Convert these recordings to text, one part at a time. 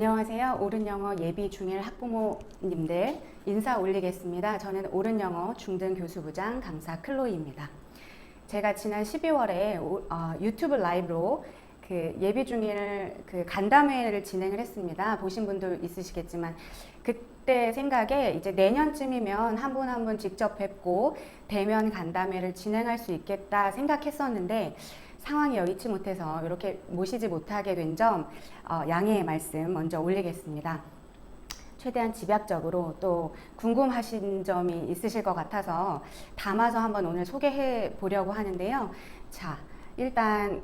안녕하세요. 옳은영어 예비 중1 학부모님들 인사 올리겠습니다. 저는 옳은영어 중등 교수부장 강사 클로이입니다. 제가 지난 12월에 유튜브 라이브로 그 예비 중1 그 간담회를 진행을 했습니다. 보신 분도 있으시겠지만 그때 생각에 이제 내년쯤이면 한 분 한 분 직접 뵙고 대면 간담회를 진행할 수 있겠다 생각했었는데 상황이 여의치 못해서 이렇게 모시지 못하게 된 점 양해의 말씀 먼저 올리겠습니다. 최대한 집약적으로 또 궁금하신 점이 있으실 것 같아서 담아서 한번 오늘 소개해 보려고 하는데요. 자, 일단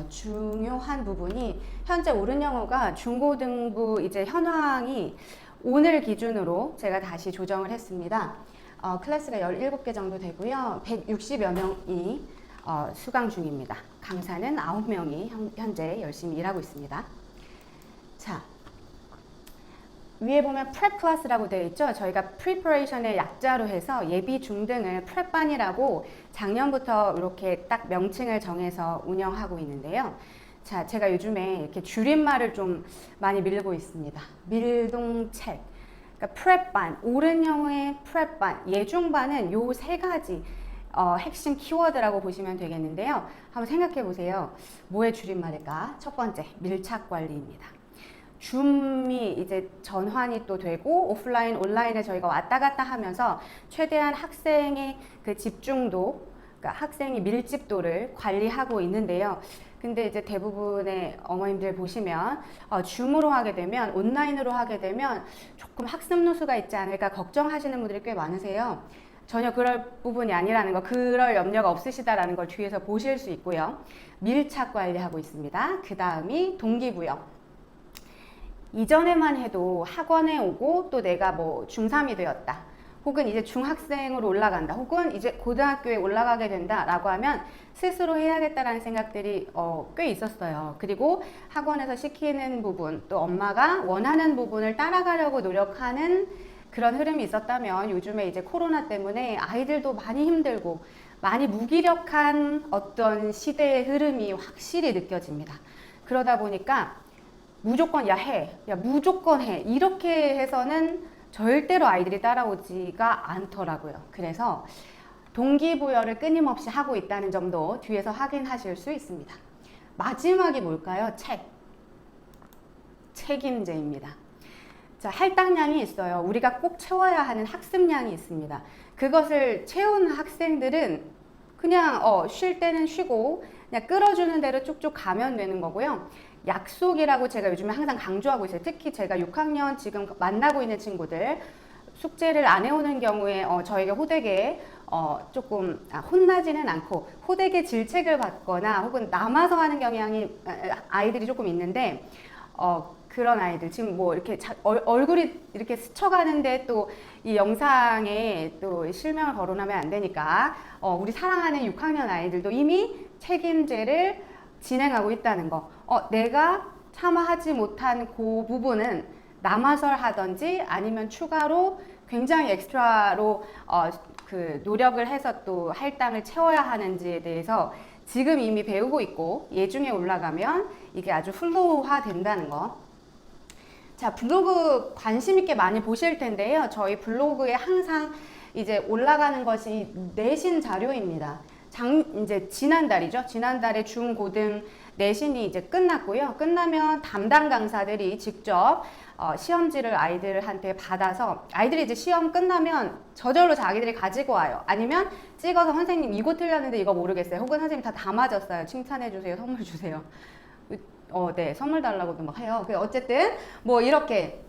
중요한 부분이 현재 옳은영어가 중고등부 이제 현황이 오늘 기준으로 제가 다시 조정을 했습니다. 클래스가 17개 정도 되고요. 160여 명이 수강 중입니다. 강사는 9명이 현재 열심히 일하고 있습니다. 자, 위에 보면 프랩 클래스라고 되어 있죠. 저희가 preparation의 약자로 해서 예비 중등을 프랩반이라고 작년부터 이렇게 딱 명칭을 정해서 운영하고 있는데요. 자, 제가 요즘에 이렇게 줄임말을 좀 많이 밀고 있습니다. 밀동책, 그러니까 프랩반, 옳은영어의 프랩반, 예중반은 요 세 가지 핵심 키워드라고 보시면 되겠는데요. 한번 생각해 보세요. 뭐의 줄임말일까? 첫 번째, 밀착 관리입니다. 줌이 이제 전환이 또 되고 오프라인, 온라인에 저희가 왔다 갔다 하면서 최대한 학생의 그 집중도, 그러니까 학생의 밀집도를 관리하고 있는데요. 근데 이제 대부분의 어머님들 보시면 줌으로 하게 되면, 온라인으로 하게 되면 조금 학습 누수가 있지 않을까 걱정하시는 분들이 꽤 많으세요. 전혀 그럴 부분이 아니라는 거, 그럴 염려가 없으시다라는 걸 뒤에서 보실 수 있고요. 밀착 관리하고 있습니다. 그 다음이 동기부여. 이전에만 해도 학원에 오고 또 내가 뭐 중3이 되었다. 혹은 이제 중학생으로 올라간다. 혹은 이제 고등학교에 올라가게 된다. 라고 하면 스스로 해야겠다라는 생각들이 꽤 있었어요. 그리고 학원에서 시키는 부분, 또 엄마가 원하는 부분을 따라가려고 노력하는 그런 흐름이 있었다면 요즘에 이제 코로나 때문에 아이들도 많이 힘들고 많이 무기력한 어떤 시대의 흐름이 확실히 느껴집니다. 그러다 보니까 무조건 야 무조건 해 이렇게 해서는 절대로 아이들이 따라오지가 않더라고요. 그래서 동기부여를 끊임없이 하고 있다는 점도 뒤에서 확인하실 수 있습니다. 마지막이 뭘까요? 책임제입니다. 자, 할당량이 있어요. 우리가 꼭 채워야 하는 학습량이 있습니다. 그것을 채운 학생들은 그냥 쉴 때는 쉬고 그냥 끌어주는 대로 쭉쭉 가면 되는 거고요. 약속이라고 제가 요즘에 항상 강조하고 있어요. 특히 제가 6학년 지금 만나고 있는 친구들 숙제를 안 해오는 경우에 저에게 호되게 조금 혼나지는 않고 호되게 질책을 받거나 혹은 남아서 하는 경향이 아이들이 조금 있는데 그런 아이들 지금 뭐 이렇게 얼굴이 이렇게 스쳐가는데 또 이 영상에 또 실명을 거론하면 안 되니까 우리 사랑하는 6학년 아이들도 이미 책임제를 진행하고 있다는 거. 내가 참아하지 못한 그 부분은 남아설 하든지 아니면 추가로 굉장히 엑스트라로 그 노력을 해서 또 할당을 채워야 하는지에 대해서 지금 이미 배우고 있고 예중에 올라가면 이게 아주 플로우화 된다는 거. 자, 블로그 관심 있게 많이 보실 텐데요. 저희 블로그에 항상 이제 올라가는 것이 내신 자료입니다. 이제 지난달이죠. 지난달에 중고등 내신이 이제 끝났고요. 끝나면 담당 강사들이 직접 시험지를 아이들한테 받아서 아이들이 이제 시험 끝나면 저절로 자기들이 가지고 와요. 아니면 찍어서 선생님 이거 틀렸는데 이거 모르겠어요. 혹은 선생님 다 맞았어요. 칭찬해 주세요. 선물 주세요. 네, 선물 달라고도 막 해요. 어쨌든 뭐 이렇게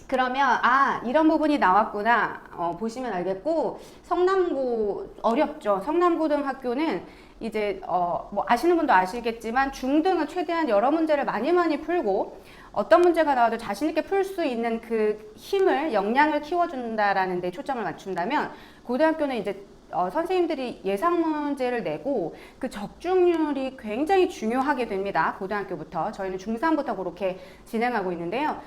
그러면 이런 부분이 나왔구나 보시면 알겠고, 성남고 어렵죠. 성남고등학교는 이제 뭐 아시는 분도 아시겠지만 중등은 최대한 여러 문제를 많이 풀고 어떤 문제가 나와도 자신 있게 풀 수 있는 그 힘을 역량을 키워준다라는 데 초점을 맞춘다면, 고등학교는 이제 선생님들이 예상 문제를 내고 그 적중률이 굉장히 중요하게 됩니다. 고등학교부터. 저희는 중3부터 그렇게 진행하고 있는데요.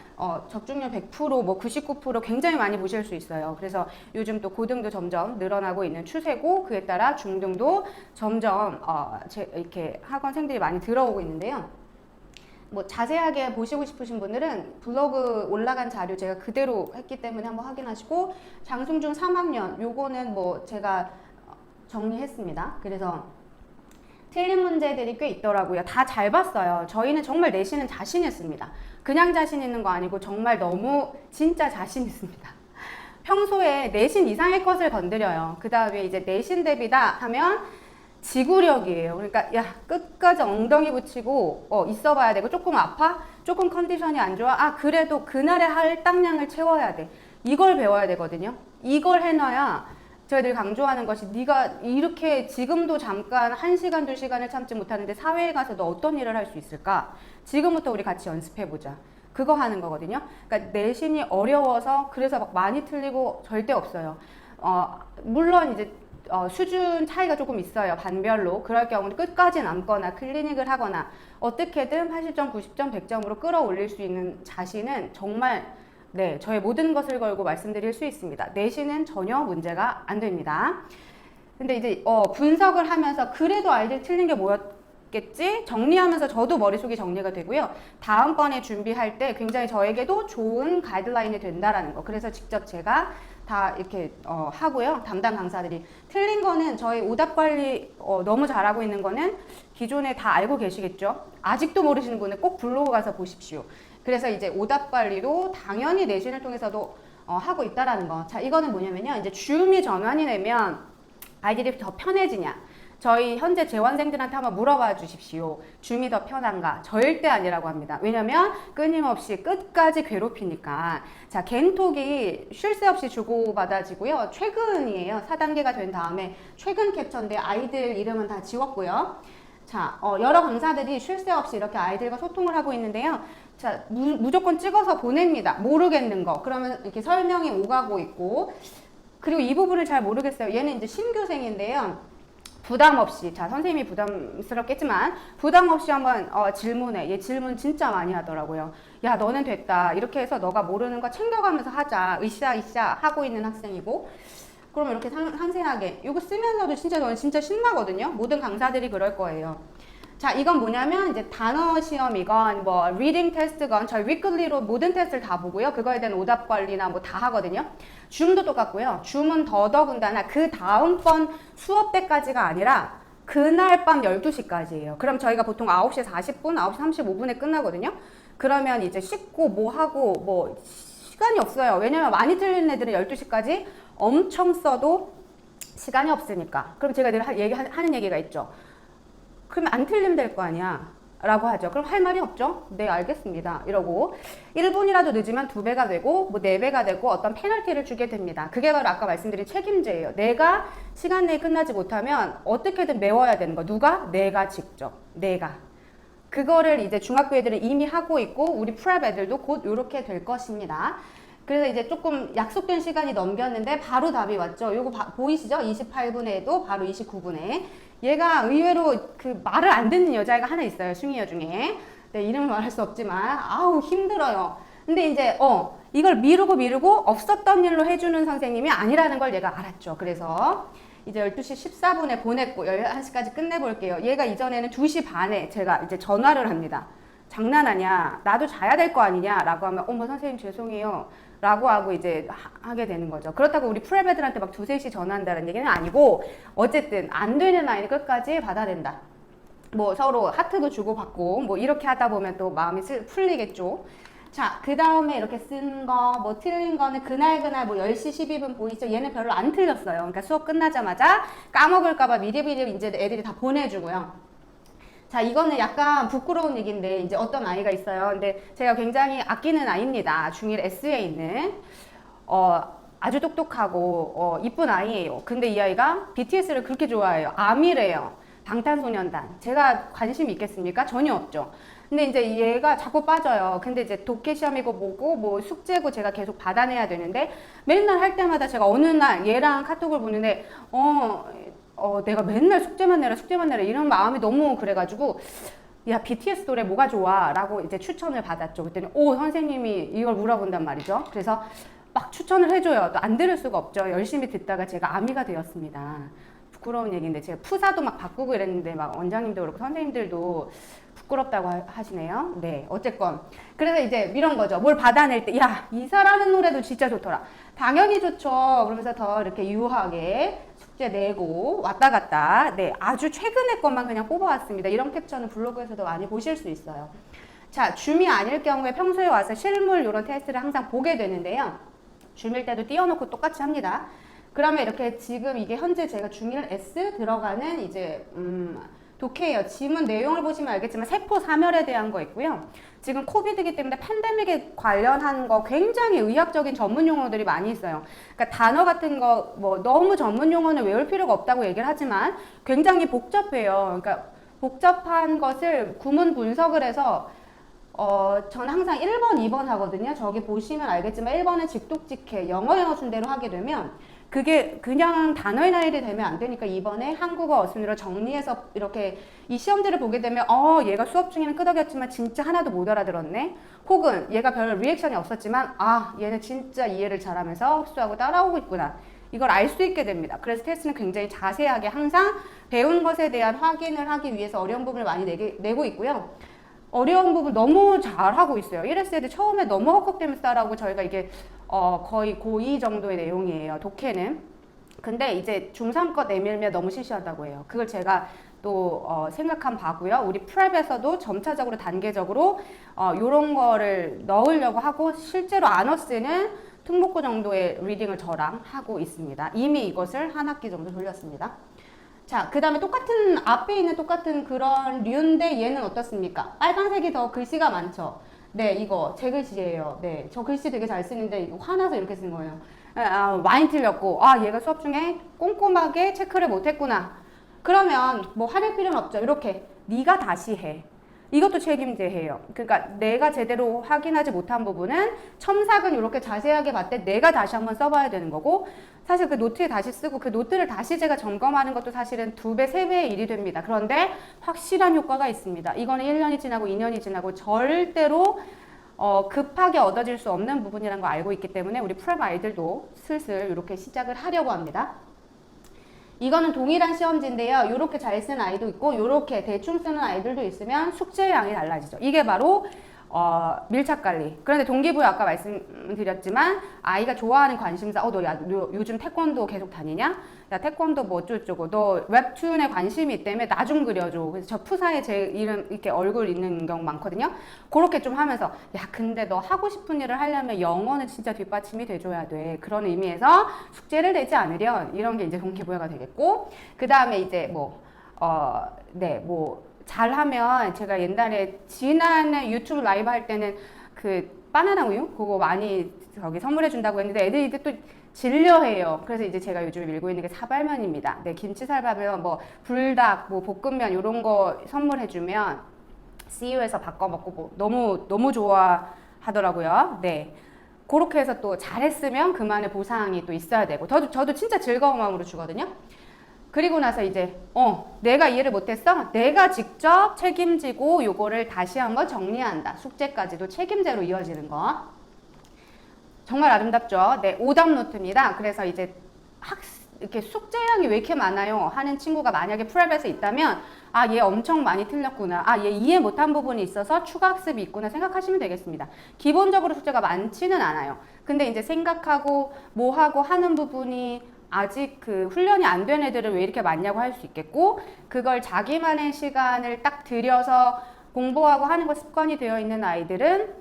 적중률 100%, 뭐 99% 굉장히 많이 보실 수 있어요. 그래서 요즘 또 고등도 점점 늘어나고 있는 추세고, 그에 따라 중등도 점점 이렇게 학원생들이 많이 들어오고 있는데요. 뭐 자세하게 보시고 싶으신 분들은 블로그 올라간 자료 제가 그대로 했기 때문에 한번 확인하시고, 장승준 3학년 요거는 뭐 제가 정리했습니다. 그래서 틀린 문제들이 꽤 있더라고요. 다 잘 봤어요. 저희는 정말 내신은 자신 있습니다. 그냥 자신 있는 거 아니고 정말 너무 진짜 자신 있습니다. 평소에 내신 이상의 것을 건드려요. 그 다음에 이제 내신 대비다 하면 지구력이에요. 그러니까 야 끝까지 엉덩이 붙이고 있어 봐야 되고, 조금 아파? 조금 컨디션이 안 좋아? 아 그래도 그날의 할당량을 채워야 돼. 이걸 배워야 되거든요. 이걸 해놔야 저희들 강조하는 것이, 네가 이렇게 지금도 잠깐 1시간, 2시간을 참지 못하는데 사회에 가서 너 어떤 일을 할 수 있을까? 지금부터 우리 같이 연습해보자. 그거 하는 거거든요. 그러니까 내신이 어려워서 그래서 막 많이 틀리고 절대 없어요. 물론 이제 수준 차이가 조금 있어요. 반별로. 그럴 경우는 끝까지 남거나 클리닉을 하거나 어떻게든 80점, 90점, 100점으로 끌어올릴 수 있는 자신은 정말 네, 저의 모든 것을 걸고 말씀드릴 수 있습니다. 내신은 전혀 문제가 안 됩니다. 근데 이제 분석을 하면서 그래도 아이들이 틀린 게 뭐였겠지? 정리하면서 저도 머릿속이 정리가 되고요. 다음번에 준비할 때 굉장히 저에게도 좋은 가이드라인이 된다라는 거. 그래서 직접 제가 다 이렇게 하고요. 담당 강사들이 틀린 거는 저희 오답 관리 너무 잘하고 있는 거는 기존에 다 알고 계시겠죠? 아직도 모르시는 분은 꼭 블로그 가서 보십시오. 그래서 이제 오답 관리도 당연히 내신을 통해서도 하고 있다라는 거. 자, 이거는 뭐냐면요. 이제 줌이 전환이 되면 아이들이 더 편해지냐. 저희 현재 재원생들한테 한번 물어봐 주십시오. 줌이 더 편한가? 절대 아니라고 합니다. 왜냐면 끊임없이 끝까지 괴롭히니까. 자, 겐톡이 쉴 새 없이 주고받아지고요. 최근이에요. 4단계가 된 다음에 최근 캡처인데 아이들 이름은 다 지웠고요. 자, 여러 강사들이 쉴 새 없이 이렇게 아이들과 소통을 하고 있는데요. 자, 무조건 찍어서 보냅니다. 모르겠는 거. 그러면 이렇게 설명이 오가고 있고. 그리고 이 부분을 잘 모르겠어요. 얘는 이제 신규생인데요. 부담 없이, 자, 선생님이 부담스럽겠지만, 부담 없이 한번 질문해. 얘 질문 진짜 많이 하더라고요. 야, 너는 됐다. 이렇게 해서 너가 모르는 거 챙겨가면서 하자. 으쌰으쌰 하고 있는 학생이고. 그러면 이렇게 상세하게. 이거 쓰면서도 진짜 저는 진짜 신나거든요. 모든 강사들이 그럴 거예요. 자, 이건 뭐냐면 이제 단어 시험이건 뭐 리딩 테스트건 저희 위클리로 모든 테스트를 다 보고요. 그거에 대한 오답 관리나 뭐 다 하거든요. 줌도 똑같고요. 줌은 더더군다나 그 다음번 수업 때까지가 아니라 그날 밤 12시까지예요. 그럼 저희가 보통 9시 40분, 9시 35분에 끝나거든요. 그러면 이제 씻고 뭐 하고 뭐 시간이 없어요. 왜냐면 많이 틀린 애들은 12시까지 엄청 써도 시간이 없으니까. 그럼 제가 늘 하는 얘기가 있죠. 그러면 안 틀리면 될 거 아니야 라고 하죠. 그럼 할 말이 없죠. 네, 알겠습니다 이러고 1분이라도 늦으면 2배가 되고 뭐 4배가 되고 어떤 페널티를 주게 됩니다. 그게 바로 아까 말씀드린 책임제예요. 내가 시간 내에 끝나지 못하면 어떻게든 메워야 되는 거. 누가? 내가 직접. 내가. 그거를 이제 중학교 애들은 이미 하고 있고 우리 프랩 애들도 곧 이렇게 될 것입니다. 그래서 이제 조금 약속된 시간이 넘겼는데 바로 답이 왔죠. 요거 보이시죠? 28분에도 바로 29분에. 얘가 의외로 그 말을 안 듣는 여자애가 하나 있어요. 숭이여 중에. 네, 이름을 말할 수 없지만 아우 힘들어요. 근데 이제 이걸 미루고 없었던 일로 해주는 선생님이 아니라는 걸 얘가 알았죠. 그래서 이제 12시 14분에 보냈고 11시까지 끝내볼게요. 얘가 이전에는 2시 반에 제가 이제 전화를 합니다. 장난하냐? 나도 자야 될 거 아니냐? 라고 하면 어머 선생님 죄송해요. 라고 하고 이제 하게 되는 거죠. 그렇다고 우리 프랩 애들한테 막 2, 3시 전화한다는 얘기는 아니고 어쨌든 안 되는 아이는 끝까지 받아낸다. 뭐 서로 하트도 주고받고 뭐 이렇게 하다 보면 또 마음이 풀리겠죠. 자, 그 다음에 이렇게 쓴 거, 뭐 틀린 거는 그날 뭐 10시 12분 보이죠? 얘는 별로 안 틀렸어요. 그러니까 수업 끝나자마자 까먹을까봐 미리미리 이제 애들이 다 보내주고요. 자, 이거는 약간 부끄러운 얘기인데 이제 어떤 아이가 있어요. 근데 제가 굉장히 아끼는 아이입니다. 중1 S에 있는 아주 똑똑하고 이쁜 아이예요. 근데 이 아이가 BTS를 그렇게 좋아해요. 아미래요. 방탄소년단. 제가 관심이 있겠습니까? 전혀 없죠. 근데 이제 얘가 자꾸 빠져요. 근데 이제 독해 시험이고 뭐고 뭐 숙제고 제가 계속 받아내야 되는데 맨날 할 때마다 제가 어느 날 얘랑 카톡을 보는데 내가 맨날 숙제만 내라 이런 마음이 너무 그래가지고 야 BTS 노래 뭐가 좋아? 라고 이제 추천을 받았죠. 그랬더니 선생님이 이걸 물어본단 말이죠. 그래서 막 추천을 해줘요. 또 안 들을 수가 없죠. 열심히 듣다가 제가 아미가 되었습니다. 부끄러운 얘기인데 제가 푸사도 막 바꾸고 이랬는데 막 원장님도 그렇고 선생님들도 부끄럽다고 하시네요. 네, 어쨌건 그래서 이제 이런 거죠. 뭘 받아낼 때 야, 이사라는 노래도 진짜 좋더라. 당연히 좋죠. 그러면서 더 이렇게 유하게 숙제 내고 왔다 갔다. 네, 아주 최근의 것만 그냥 뽑아왔습니다. 이런 캡처는 블로그에서도 많이 보실 수 있어요. 자, 줌이 아닐 경우에 평소에 와서 실물 이런 테스트를 항상 보게 되는데요. 줌일 때도 띄워놓고 똑같이 합니다. 그러면 이렇게 지금 이게 현재 제가 중1 S 들어가는 이제 독해예요. 지문 내용을 보시면 알겠지만 세포 사멸에 대한 거 있고요. 지금 코비드이기 때문에 팬데믹에 관련한 거 굉장히 의학적인 전문 용어들이 많이 있어요. 그러니까 단어 같은 거 뭐 너무 전문 용어는 외울 필요가 없다고 얘기를 하지만 굉장히 복잡해요. 그러니까 복잡한 것을 구문 분석을 해서 저는 항상 1번, 2번 하거든요. 저기 보시면 알겠지만 1번은 직독직해, 영어 순대로 하게 되면 그게 그냥 단어의 나열이 되면 안 되니까 2번에 한국어 어순으로 정리해서 이렇게 이 시험지를 보게 되면 얘가 수업 중에는 끄덕였지만 진짜 하나도 못 알아들었네. 혹은 얘가 별 리액션이 없었지만 얘는 진짜 이해를 잘하면서 흡수하고 따라오고 있구나. 이걸 알 수 있게 됩니다. 그래서 테스트는 굉장히 자세하게 항상 배운 것에 대한 확인을 하기 위해서 어려운 부분을 많이 내고 있고요. 어려운 부분 너무 잘하고 있어요. 1S 애들 처음에 너무 헉헉대면서 따라오고 저희가 이게 거의 고2 정도의 내용이에요. 독해는. 근데 이제 중3 거 내밀면 너무 시시하다고 해요. 그걸 제가 또 생각한 바고요. 우리 프랩에서도 점차적으로 단계적으로 요런 거를 넣으려고 하고 실제로 아너스는 특목고 정도의 리딩을 저랑 하고 있습니다. 이미 이것을 한 학기 정도 돌렸습니다. 자, 그 다음에 똑같은, 앞에 있는 똑같은 그런 류인데 얘는 어떻습니까? 빨간색이 더 글씨가 많죠? 네, 이거 제 글씨예요. 네, 저 글씨 되게 잘 쓰는데 이거 화나서 이렇게 쓴 거예요. 많이 틀렸고, 얘가 수업 중에 꼼꼼하게 체크를 못했구나. 그러면 뭐 화낼 필요는 없죠. 이렇게 네가 다시 해. 이것도 책임제예요. 그러니까 내가 제대로 확인하지 못한 부분은 첨삭은 이렇게 자세하게 봤을 때 내가 다시 한번 써봐야 되는 거고 사실 그 노트에 다시 쓰고 그 노트를 다시 제가 점검하는 것도 사실은 2배, 3배의 일이 됩니다. 그런데 확실한 효과가 있습니다. 이거는 1년이 지나고 2년이 지나고 절대로 급하게 얻어질 수 없는 부분이라는 거 알고 있기 때문에 우리 프랩 아이들도 슬슬 이렇게 시작을 하려고 합니다. 이거는 동일한 시험지인데요. 이렇게 잘 쓰는 아이도 있고 이렇게 대충 쓰는 아이들도 있으면 숙제량이 달라지죠. 이게 바로 밀착관리. 그런데 동기부여 아까 말씀드렸지만 아이가 좋아하는 관심사 너 요즘 태권도 계속 다니냐? 야 태권도 뭐 어쩌고저쩌고 너 웹툰에 관심이 있다며 나 좀 그려줘. 그래서 저 푸사에 제 이름 이렇게 얼굴 있는 경우 많거든요. 그렇게 좀 하면서 야 근데 너 하고 싶은 일을 하려면 영어는 진짜 뒷받침이 돼줘야 돼. 그런 의미에서 숙제를 내지 않으련 이런 게 이제 동기부여가 되겠고 그 다음에 이제 잘하면 제가 옛날에 지난해 유튜브 라이브 할 때는 그 바나나 우유 그거 많이 선물해 준다고 했는데 애들이 이제 또 질려해요. 그래서 이제 제가 요즘에 밀고 있는 게 사발면입니다. 네, 김치살밥이면 뭐 불닭, 뭐 볶음면 이런 거 선물해 주면 CU에서 바꿔 먹고 뭐 너무 좋아하더라고요. 네. 그렇게 해서 또 잘했으면 그만의 보상이 또 있어야 되고 저도 진짜 즐거운 마음으로 주거든요. 그리고 나서 이제 내가 이해를 못했어? 내가 직접 책임지고 요거를 다시 한번 정리한다. 숙제까지도 책임제로 이어지는 거. 정말 아름답죠? 네, 오답 노트입니다. 그래서 이제 이렇게 숙제량이 왜 이렇게 많아요? 하는 친구가 만약에 프랩에서 있다면 얘 엄청 많이 틀렸구나. 얘 이해 못한 부분이 있어서 추가 학습이 있구나 생각하시면 되겠습니다. 기본적으로 숙제가 많지는 않아요. 근데 이제 생각하고 뭐하고 하는 부분이 아직 그 훈련이 안 된 애들은 왜 이렇게 많냐고 할 수 있겠고 그걸 자기만의 시간을 딱 들여서 공부하고 하는 거 습관이 되어 있는 아이들은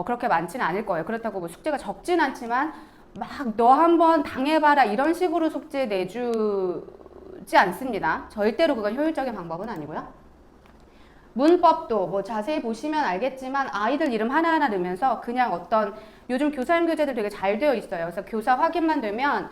그렇게 많지는 않을 거예요. 그렇다고 뭐 숙제가 적진 않지만 막 너 한번 당해봐라 이런 식으로 숙제 내주지 않습니다. 절대로 그건 효율적인 방법은 아니고요. 문법도 뭐 자세히 보시면 알겠지만 아이들 이름 하나하나 넣으면서 그냥 어떤 요즘 교사님 교재들 되게 잘 되어 있어요. 그래서 교사 확인만 되면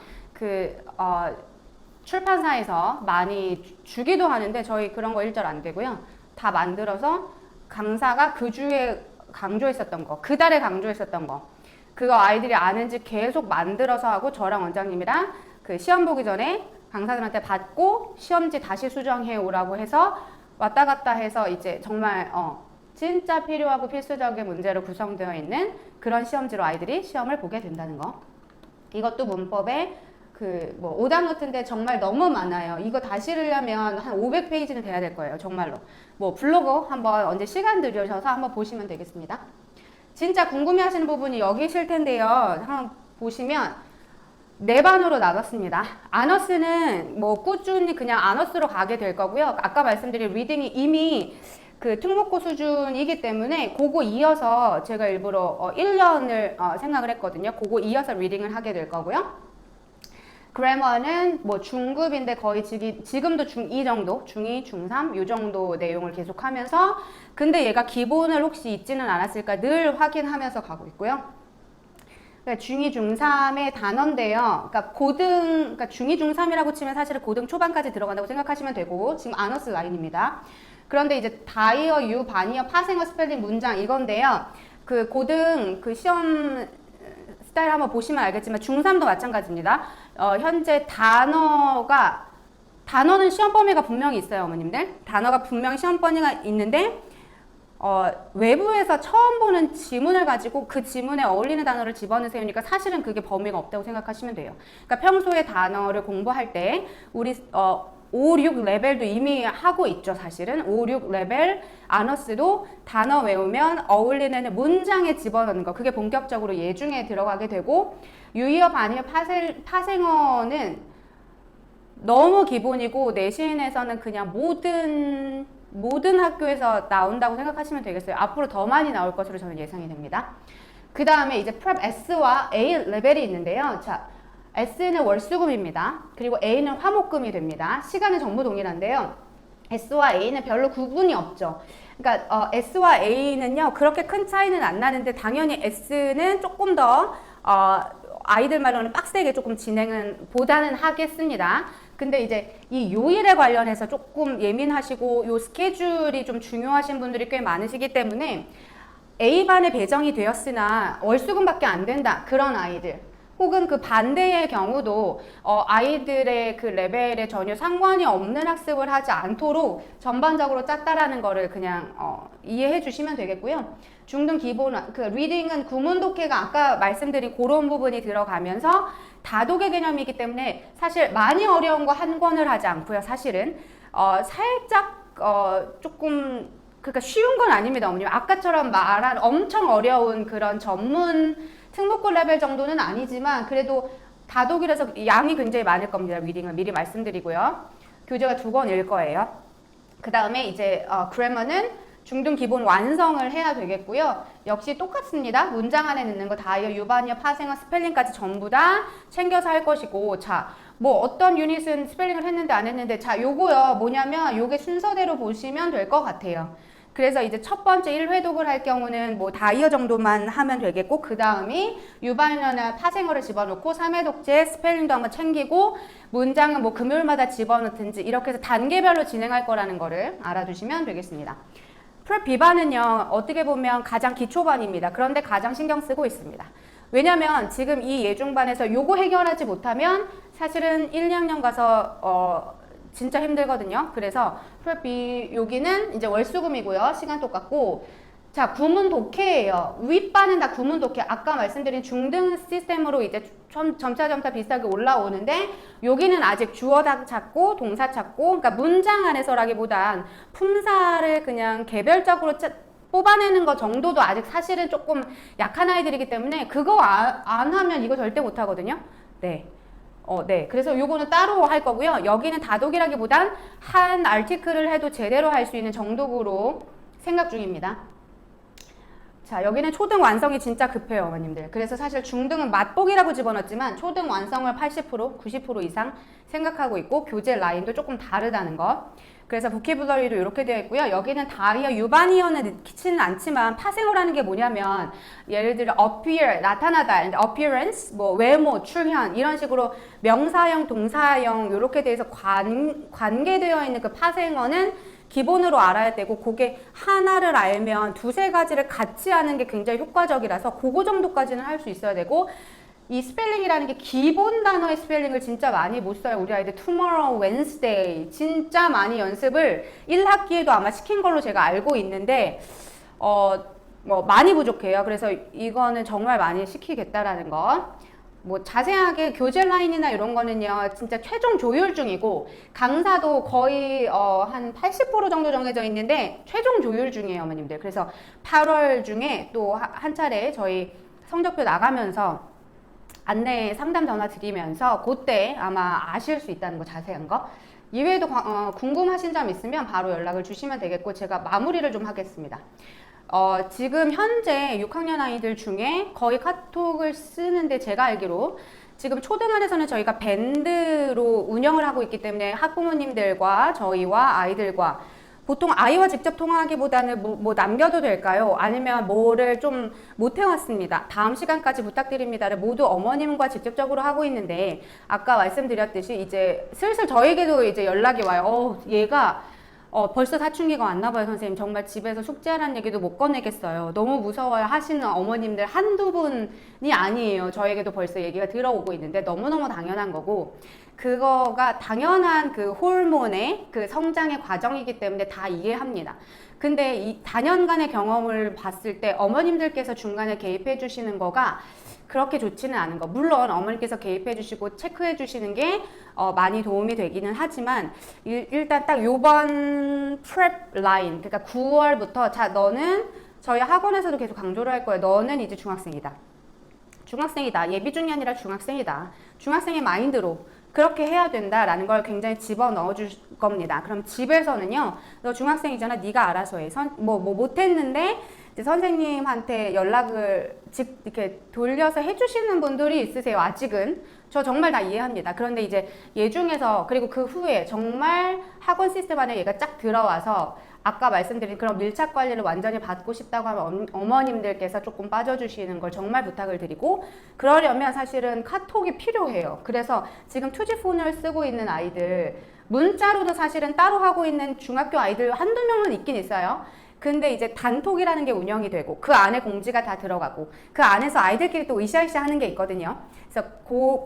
출판사에서 많이 주기도 하는데 저희 그런 거 일절 안 되고요. 다 만들어서 강사가 그 주에 강조했었던 거, 그 달에 강조했었던 거 그거 아이들이 아는지 계속 만들어서 하고 저랑 원장님이랑 그 시험 보기 전에 강사들한테 받고 시험지 다시 수정해 오라고 해서 왔다 갔다 해서 이제 정말 진짜 필요하고 필수적인 문제로 구성되어 있는 그런 시험지로 아이들이 시험을 보게 된다는 거. 이것도 문법의 뭐 오답 노트인데 정말 너무 많아요. 이거 다시 읽으려면 한 500페이지는 돼야 될 거예요. 정말로. 뭐 블로그 한번 언제 시간 들여셔서 한번 보시면 되겠습니다. 진짜 궁금해하시는 부분이 여기 있을 텐데요. 한번 보시면 네 반으로 나눴습니다. 아너스는 뭐 꾸준히 그냥 아너스로 가게 될 거고요. 아까 말씀드린 리딩이 이미 그 특목고 수준이기 때문에 그거 이어서 제가 일부러 1년을 생각을 했거든요. 그거 이어서 리딩을 하게 될 거고요. 그래머는 뭐 중급인데 거의 지금도 중2 정도, 중2, 중3 요 정도 내용을 계속 하면서 근데 얘가 기본을 혹시 잊지는 않았을까 늘 확인하면서 가고 있고요. 그러니까 중2, 중3의 단어인데요. 그러니까 그러니까 중2, 중3이라고 치면 사실은 고등 초반까지 들어간다고 생각하시면 되고 지금 아너스 라인입니다. 그런데 이제 다이어, 유, 반이어, 파생어, 스펠링, 문장 이건데요. 그 고등 그 시험 스타일 한번 보시면 알겠지만 중3도 마찬가지입니다. 현재 단어는 시험 범위가 분명히 있어요, 어머님들. 단어가 분명히 시험 범위가 있는데 외부에서 처음 보는 지문을 가지고 그 지문에 어울리는 단어를 집어넣으세요니까 사실은 그게 범위가 없다고 생각하시면 돼요. 그러니까 평소에 단어를 공부할 때 우리 5, 6 레벨도 이미 하고 있죠, 사실은. 5, 6 레벨 아너스도 단어 외우면 어울리는 문장에 집어넣는 거. 그게 본격적으로 예중에 들어가게 되고 유의어, 반의어, 파생어는 너무 기본이고 내신에서는 그냥 모든 학교에서 나온다고 생각하시면 되겠어요. 앞으로 더 많이 나올 것으로 저는 예상이 됩니다. 그 다음에 이제 프랩 S와 A 레벨이 있는데요. 자, S는 월수금입니다. 그리고 A는 화목금이 됩니다. 시간은 전부 동일한데요. S와 A는 별로 구분이 없죠. 그러니까 S와 A는요 그렇게 큰 차이는 안 나는데 당연히 S는 조금 더 아이들 말로는 빡세게 조금 진행은 보다는 하겠습니다. 근데 이제 이 요일에 관련해서 조금 예민하시고 요 스케줄이 좀 중요하신 분들이 꽤 많으시기 때문에 A반에 배정이 되었으나 월수금밖에 안 된다 그런 아이들 혹은 그 반대의 경우도 아이들의 그 레벨에 전혀 상관이 없는 학습을 하지 않도록 전반적으로 짰다라는 거를 그냥 이해해 주시면 되겠고요. 중등 기본 그 리딩은 구문 독해가 아까 말씀드린 그런 부분이 들어가면서 다독의 개념이기 때문에 사실 많이 어려운 거 한 권을 하지 않고요. 사실은 살짝 조금 그러니까 쉬운 건 아닙니다, 어머님. 아까처럼 말한 엄청 어려운 그런 전문 특목고 레벨 정도는 아니지만 그래도 다독이라서 양이 굉장히 많을 겁니다. 리딩은 미리 말씀드리고요. 교재가 2권일 거예요. 그 다음에 이제 그래머는 중등 기본 완성을 해야 되겠고요. 역시 똑같습니다. 문장 안에 넣는 거 다이어, 유반이어, 파생어, 스펠링까지 전부 다 챙겨서 할 것이고 자, 뭐 어떤 유닛은 스펠링을 했는데 안 했는데 자, 요거요. 뭐냐면 요게 순서대로 보시면 될 것 같아요. 그래서 이제 첫 번째 1회독을 할 경우는 뭐 다이어 정도만 하면 되겠고 그 다음이 유반어나 파생어를 집어넣고 3회독제 스펠링도 한번 챙기고 문장은 뭐 금요일마다 집어넣든지 이렇게 해서 단계별로 진행할 거라는 거를 알아두시면 되겠습니다. 프랩 B반은요 어떻게 보면 가장 기초반입니다. 그런데 가장 신경 쓰고 있습니다. 왜냐면 지금 이 예중반에서 요거 해결하지 못하면 사실은 1, 2학년 가서 진짜 힘들거든요. 그래서 프랩 B 여기는 이제 월수금이고요. 시간 똑같고 자 구문 독해예요. 윗반은 다 구문 독해. 아까 말씀드린 중등 시스템으로 이제 점차 비슷하게 올라오는데 여기는 아직 주어 찾고 동사 찾고 그러니까 문장 안에서라기보단 품사를 그냥 개별적으로 뽑아내는 거 정도도 아직 사실은 조금 약한 아이들이기 때문에 그거 안 하면 이거 절대 못 하거든요. 네. 네. 그래서 요거는 따로 할 거고요. 여기는 다독이라기보단 한 아티클을 해도 제대로 할 수 있는 정도로 생각 중입니다. 자, 여기는 초등 완성이 진짜 급해요, 어머님들. 그래서 사실 중등은 맛보기라고 집어넣었지만 초등 완성을 80%, 90% 이상 생각하고 있고 교재 라인도 조금 다르다는 거. 그래서 보케블러리도 이렇게 되어 있고요. 여기는 다이어, 유반이어는 넣지는 않지만 파생어라는 게 뭐냐면 예를 들어 appear, 나타나다, appearance, 뭐 외모, 출현 이런 식으로 명사형, 동사형 이렇게 돼서 관계되어 있는 그 파생어는 기본으로 알아야 되고 그게 하나를 알면 두세 가지를 같이 하는 게 굉장히 효과적이라서 그거 정도까지는 할 수 있어야 되고 이 스펠링이라는 게 기본 단어의 스펠링을 진짜 많이 못 써요. 우리 아이들 tomorrow, Wednesday 진짜 많이 연습을 1학기에도 아마 시킨 걸로 제가 알고 있는데 뭐 많이 부족해요. 그래서 이거는 정말 많이 시키겠다라는 거. 뭐 자세하게 교재 라인이나 이런 거는요 진짜 최종 조율 중이고 강사도 거의 한 80% 정도 정해져 있는데 최종 조율 중이에요 어머님들. 그래서 8월 중에 또 한 차례 저희 성적표 나가면서 안내 상담 전화 드리면서 그때 아마 아실 수 있다는 거 자세한 거. 이외에도 궁금하신 점 있으면 바로 연락을 주시면 되겠고 제가 마무리를 좀 하겠습니다. 지금 현재 6학년 아이들 중에 거의 카톡을 쓰는데 제가 알기로 지금 초등안에서는 저희가 밴드로 운영을 하고 있기 때문에 학부모님들과 저희와 아이들과 보통 아이와 직접 통화하기보다는 뭐 남겨도 될까요? 아니면 뭐를 좀 못해왔습니다. 다음 시간까지 부탁드립니다를 모두 어머님과 직접적으로 하고 있는데 아까 말씀드렸듯이 이제 슬슬 저에게도 이제 연락이 와요. 얘가 벌써 사춘기가 왔나봐요 선생님. 정말 집에서 숙제하라는 얘기도 못 꺼내겠어요. 너무 무서워요 하시는 어머님들 한두 분이 아니에요. 저에게도 벌써 얘기가 들어오고 있는데 너무너무 당연한 거고 그거가 당연한 그 호르몬의 그 성장의 과정이기 때문에 다 이해합니다. 근데 이 다년간의 경험을 봤을 때 어머님들께서 중간에 개입해 주시는 거가 그렇게 좋지는 않은 거. 물론 어머니께서 개입해 주시고 체크해 주시는 게 많이 도움이 되기는 하지만 일단 딱 요번 프랩 라인 그러니까 9월부터 자 너는 저희 학원에서도 계속 강조를 할 거예요. 너는 이제 중학생이다. 중학생이다. 예비 중이 아니라 중학생이다. 중학생의 마인드로 그렇게 해야 된다라는 걸 굉장히 집어넣어 줄 겁니다. 그럼 집에서는요. 너 중학생이잖아. 네가 알아서 해. 뭐 못했는데 이제 선생님한테 연락을 이렇게 돌려서 해주시는 분들이 있으세요. 아직은. 저 정말 다 이해합니다. 그런데 이제 얘 중에서 그리고 그 후에 정말 학원 시스템 안에 얘가 쫙 들어와서 아까 말씀드린 그런 밀착 관리를 완전히 받고 싶다고 하면 어머님들께서 조금 빠져주시는 걸 정말 부탁을 드리고 그러려면 사실은 카톡이 필요해요. 그래서 지금 투지폰을 쓰고 있는 아이들 문자로도 사실은 따로 하고 있는 중학교 아이들 한두 명은 있긴 있어요. 근데 이제 단톡이라는 게 운영이 되고 그 안에 공지가 다 들어가고 그 안에서 아이들끼리 또 으쌰으쌰 하는 게 있거든요. 그래서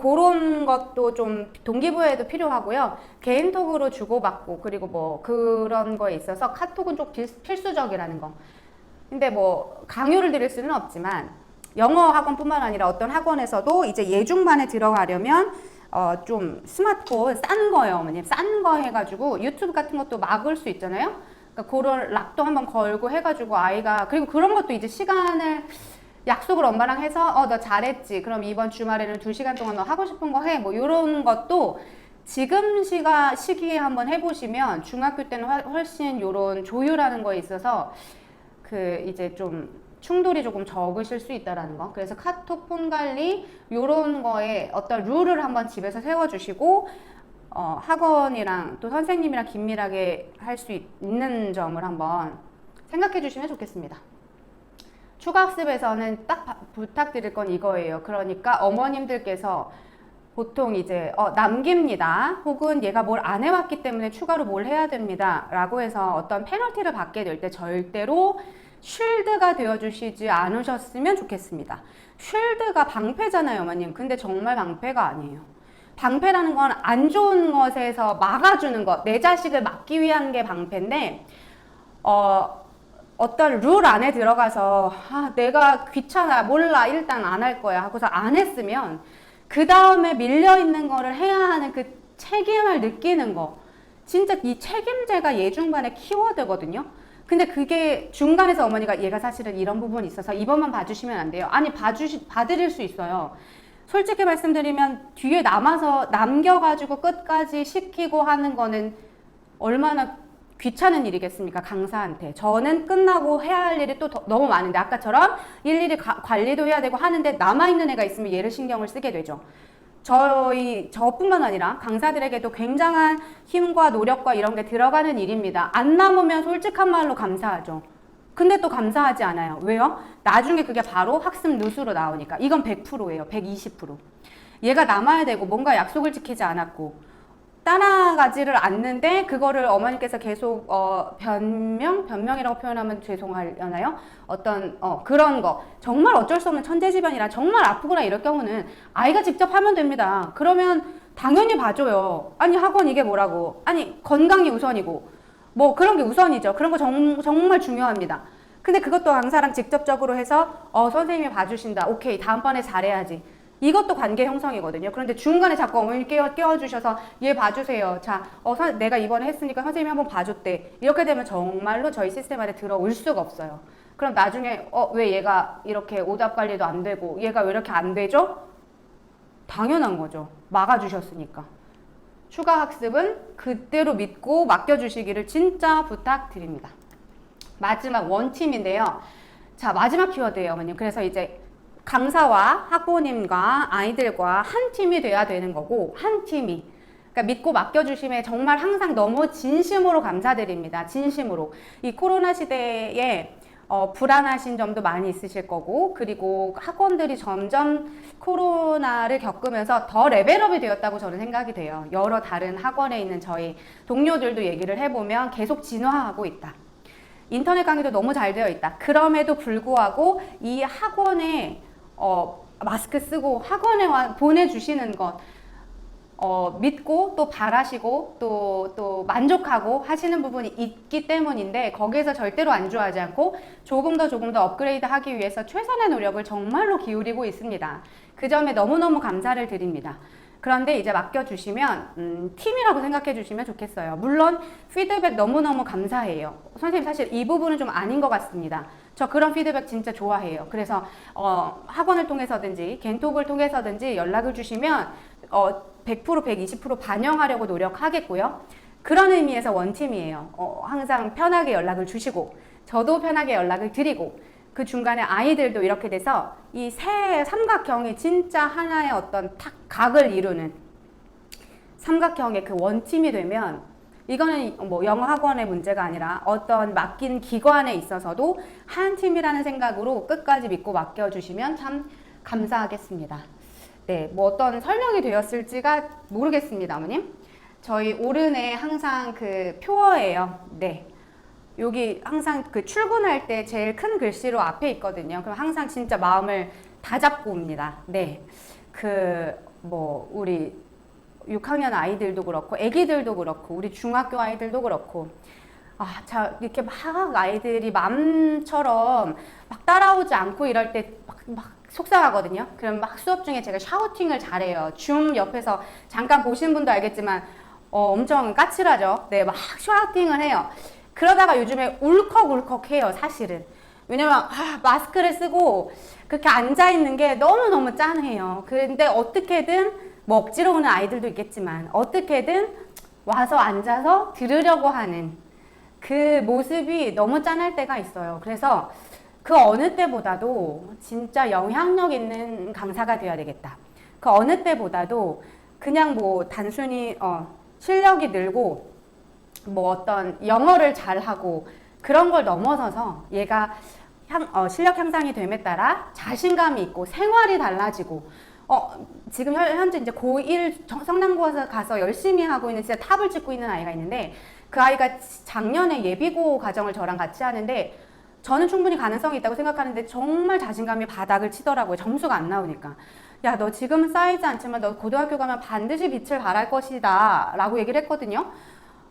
그런 것도 좀 동기부여에도 필요하고요. 개인톡으로 주고받고 그리고 뭐 그런 거에 있어서 카톡은 좀 필수적이라는 거. 근데 뭐 강요를 드릴 수는 없지만 영어 학원뿐만 아니라 어떤 학원에서도 이제 예중반에 들어가려면 좀 스마트폰 싼 거예요, 어머님. 싼 거 해가지고 유튜브 같은 것도 막을 수 있잖아요. 그러니까 그런 락도 한번 걸고 해가지고 아이가 그리고 그런 것도 이제 시간을 약속을 엄마랑 해서 너 잘했지. 그럼 이번 주말에는 2시간 동안 너 하고 싶은 거 해. 뭐 이런 것도 지금 시기에 한번 해보시면 중학교 때는 훨씬 요런 조율하는 거에 있어서 그 이제 좀 충돌이 조금 적으실 수 있다라는 거. 그래서 카톡 폰 관리 요런 거에 어떤 룰을 한번 집에서 세워주시고 학원이랑 또 선생님이랑 긴밀하게 할 수 있는 점을 한번 생각해 주시면 좋겠습니다. 추가 학습에서는 딱 부탁드릴 건 이거예요. 그러니까 어머님들께서 보통 이제 남깁니다. 혹은 얘가 뭘 안 해왔기 때문에 추가로 뭘 해야 됩니다. 라고 해서 어떤 페널티를 받게 될 때 절대로 쉴드가 되어주시지 않으셨으면 좋겠습니다. 쉴드가 방패잖아요, 어머님. 근데 정말 방패가 아니에요. 방패라는 건 안 좋은 것에서 막아주는 것, 내 자식을 막기 위한 게 방패인데 어떤 룰 안에 들어가서 내가 귀찮아, 몰라, 일단 안 할 거야 하고서 안 했으면 그 다음에 밀려있는 거를 해야 하는 그 책임을 느끼는 거 진짜 이 책임제가 예중반의 키워드거든요. 근데 그게 중간에서 어머니가 얘가 사실은 이런 부분이 있어서 이번만 봐주시면 안 돼요. 아니 봐드릴 수 있어요. 솔직히 말씀드리면 뒤에 남겨가지고 끝까지 시키고 하는 거는 얼마나 귀찮은 일이겠습니까? 강사한테. 저는 끝나고 해야 할 일이 또 너무 많은데 아까처럼 일일이 관리도 해야 되고 하는데 남아있는 애가 있으면 얘를 신경을 쓰게 되죠. 저뿐만 아니라 강사들에게도 굉장한 힘과 노력과 이런 게 들어가는 일입니다. 안 남으면 솔직한 말로 감사하죠. 근데 또 감사하지 않아요. 왜요? 나중에 그게 바로 학습 누수로 나오니까. 이건 100%예요. 120%. 얘가 남아야 되고 뭔가 약속을 지키지 않았고 따라가지를 않는데 그거를 어머니께서 계속 변명이라고 표현하면 죄송하려나요? 어떤 그런 거 정말 어쩔 수 없는 천재지변이라 정말 아프거나 이럴 경우는 아이가 직접 하면 됩니다. 그러면 당연히 봐줘요. 아니 학원 이게 뭐라고. 아니 건강이 우선이고 뭐 그런 게 우선이죠. 그런 거 정말 중요합니다. 근데 그것도 강사랑 직접적으로 해서 선생님이 봐주신다. 오케이 다음번에 잘해야지. 이것도 관계 형성이거든요. 그런데 중간에 자꾸 어머니 끼워주셔서 얘 봐주세요. 자, 내가 이번에 했으니까 선생님이 한번 봐줬대. 이렇게 되면 정말로 저희 시스템 안에 들어올 수가 없어요. 그럼 나중에 왜 얘가 이렇게 오답 관리도 안 되고 얘가 왜 이렇게 안 되죠? 당연한 거죠. 막아주셨으니까. 추가 학습은 그대로 믿고 맡겨주시기를 진짜 부탁드립니다. 마지막 원팀인데요. 자, 마지막 키워드예요, 어머님. 그래서 이제 강사와 학부모님과 아이들과 한 팀이 돼야 되는 거고, 한 팀이. 그러니까 믿고 맡겨주심에 정말 항상 너무 진심으로 감사드립니다. 진심으로. 이 코로나 시대에 불안하신 점도 많이 있으실 거고, 그리고 학원들이 점점 코로나를 겪으면서 더 레벨업이 되었다고 저는 생각이 돼요. 여러 다른 학원에 있는 저희 동료들도 얘기를 해보면 계속 진화하고 있다. 인터넷 강의도 너무 잘 되어 있다. 그럼에도 불구하고 이 학원에 마스크 쓰고 학원에 보내주시는 것 믿고 또 바라시고 또 만족하고 하시는 부분이 있기 때문인데, 거기에서 절대로 안주하지 않고 조금 더 업그레이드 하기 위해서 최선의 노력을 정말로 기울이고 있습니다. 그 점에 너무너무 감사를 드립니다. 그런데 이제 맡겨주시면 팀이라고 생각해 주시면 좋겠어요. 물론 피드백 너무너무 감사해요. 선생님 사실 이 부분은 좀 아닌 것 같습니다. 저 그런 피드백 진짜 좋아해요. 그래서 학원을 통해서든지 겐톡을 통해서든지 연락을 주시면 100% 120% 반영하려고 노력하겠고요. 그런 의미에서 원팀이에요. 항상 편하게 연락을 주시고 저도 편하게 연락을 드리고, 그 중간에 아이들도 이렇게 돼서 이 세 삼각형이 진짜 하나의 어떤 각을 이루는 삼각형의 그 원팀이 되면, 이거는 뭐 영어 학원의 문제가 아니라 어떤 맡긴 기관에 있어서도 한 팀이라는 생각으로 끝까지 믿고 맡겨주시면 참 감사하겠습니다. 네, 뭐 어떤 설명이 되었을지가 모르겠습니다, 어머님. 저희 오른에 항상 그 표어예요. 네. 여기 항상 그 출근할 때 제일 큰 글씨로 앞에 있거든요. 그럼 항상 진짜 마음을 다 잡고 옵니다. 네. 우리 6학년 아이들도 그렇고, 애기들도 그렇고, 우리 중학교 아이들도 그렇고, 이렇게 막 아이들이 맘처럼 막 따라오지 않고 이럴 때 막 속상하거든요. 그럼 막 수업 중에 제가 샤우팅을 잘해요. 줌 옆에서 잠깐 보신 분도 알겠지만, 엄청 까칠하죠. 네, 막 샤우팅을 해요. 그러다가 요즘에 울컥울컥 해요, 사실은. 왜냐면 마스크를 쓰고 그렇게 앉아있는 게 너무너무 짠해요. 근데 어떻게든 뭐 억지로 오는 아이들도 있겠지만 어떻게든 와서 앉아서 들으려고 하는 그 모습이 너무 짠할 때가 있어요. 그래서 그 어느 때보다도 진짜 영향력 있는 강사가 되어야 되겠다. 그 어느 때보다도 그냥 뭐 단순히 실력이 늘고 뭐 어떤 영어를 잘하고 그런 걸 넘어서서 얘가 실력 향상이 됨에 따라 자신감이 있고 생활이 달라지고, 지금 현재 이제 고1 성남고에서 가서 열심히 하고 있는 진짜 탑을 찍고 있는 아이가 있는데, 그 아이가 작년에 예비고 과정을 저랑 같이 하는데 저는 충분히 가능성이 있다고 생각하는데 정말 자신감이 바닥을 치더라고요. 점수가 안 나오니까. 야, 너 지금은 쌓이지 않지만 너 고등학교 가면 반드시 빛을 발할 것이다 라고 얘기를 했거든요.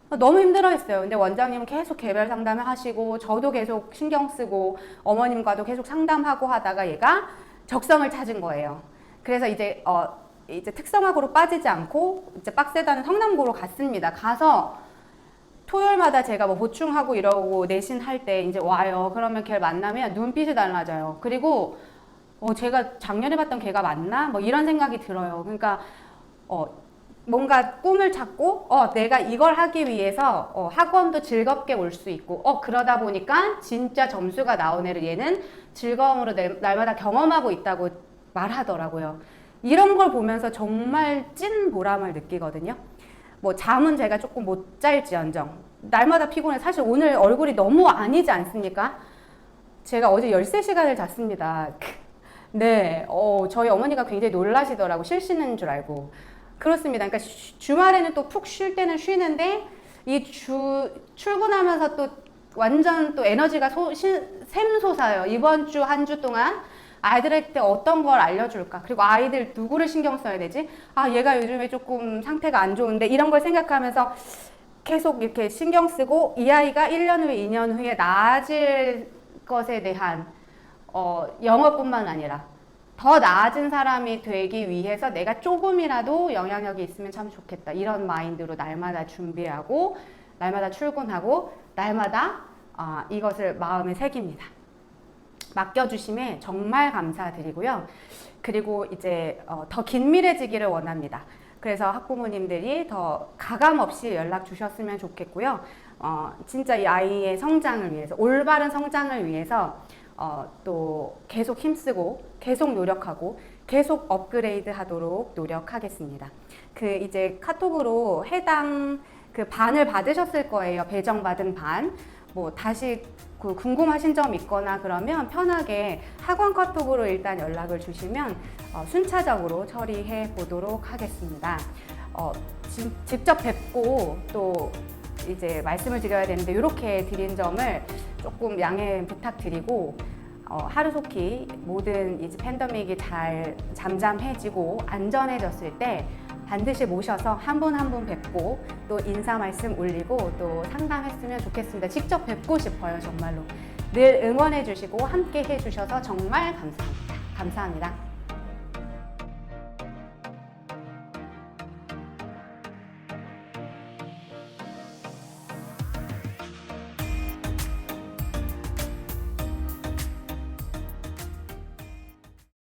너무 힘들어했어요. 근데 원장님은 계속 개별 상담을 하시고 저도 계속 신경 쓰고 어머님과도 계속 상담하고 하다가 얘가 적성을 찾은 거예요. 그래서 이제 특성화고로 빠지지 않고 이제 빡세다는 성남고로 갔습니다. 가서 토요일마다 제가 뭐 보충하고 이러고 내신 할 때 이제 와요. 그러면 걔를 만나면 눈빛이 달라져요. 그리고 제가 작년에 봤던 걔가 맞나? 뭐 이런 생각이 들어요. 그러니까 뭔가 꿈을 찾고 내가 이걸 하기 위해서 학원도 즐겁게 올 수 있고 그러다 보니까 진짜 점수가 나온 애를 얘는 즐거움으로 날마다 경험하고 있다고 말하더라고요. 이런 걸 보면서 정말 찐 보람을 느끼거든요. 뭐 잠은 제가 조금 못 잘지언정 날마다 피곤해. 사실 오늘 얼굴이 너무 아니지 않습니까? 제가 어제 13시간을 잤습니다. 네, 저희 어머니가 굉장히 놀라시더라고. 쉬시는 줄 알고. 그렇습니다. 그러니까 주말에는 또 푹 쉴 때는 쉬는데 출근하면서 또 완전 또 에너지가 샘솟아요. 이번 주 한 주 동안 아이들한테 어떤 걸 알려줄까? 그리고 아이들 누구를 신경 써야 되지? 얘가 요즘에 조금 상태가 안 좋은데 이런 걸 생각하면서 계속 이렇게 신경 쓰고 이 아이가 1년 후에 2년 후에 나아질 것에 대한 영어뿐만 아니라 더 나아진 사람이 되기 위해서 내가 조금이라도 영향력이 있으면 참 좋겠다. 이런 마인드로 날마다 준비하고 날마다 출근하고 날마다 이것을 마음에 새깁니다. 맡겨주심에 정말 감사드리고요. 그리고 이제 더 긴밀해지기를 원합니다. 그래서 학부모님들이 더 가감 없이 연락 주셨으면 좋겠고요. 진짜 이 아이의 성장을 위해서, 올바른 성장을 위해서 또 계속 힘쓰고 계속 노력하고 계속 업그레이드 하도록 노력하겠습니다. 그 이제 카톡으로 해당 그 반을 받으셨을 거예요. 배정받은 반. 뭐 다시 그 궁금하신 점 있거나 그러면 편하게 학원 카톡으로 일단 연락을 주시면 순차적으로 처리해 보도록 하겠습니다. 직접 뵙고 또 이제 말씀을 드려야 되는데 이렇게 드린 점을 조금 양해 부탁드리고 하루속히 모든 이제 팬데믹이 잘 잠잠해지고 안전해졌을 때 반드시 모셔서 한 분 한 분 뵙고 또 인사 말씀 올리고 또 상담했으면 좋겠습니다. 직접 뵙고 싶어요, 정말로. 늘 응원해 주시고 함께 해 주셔서 정말 감사합니다. 감사합니다.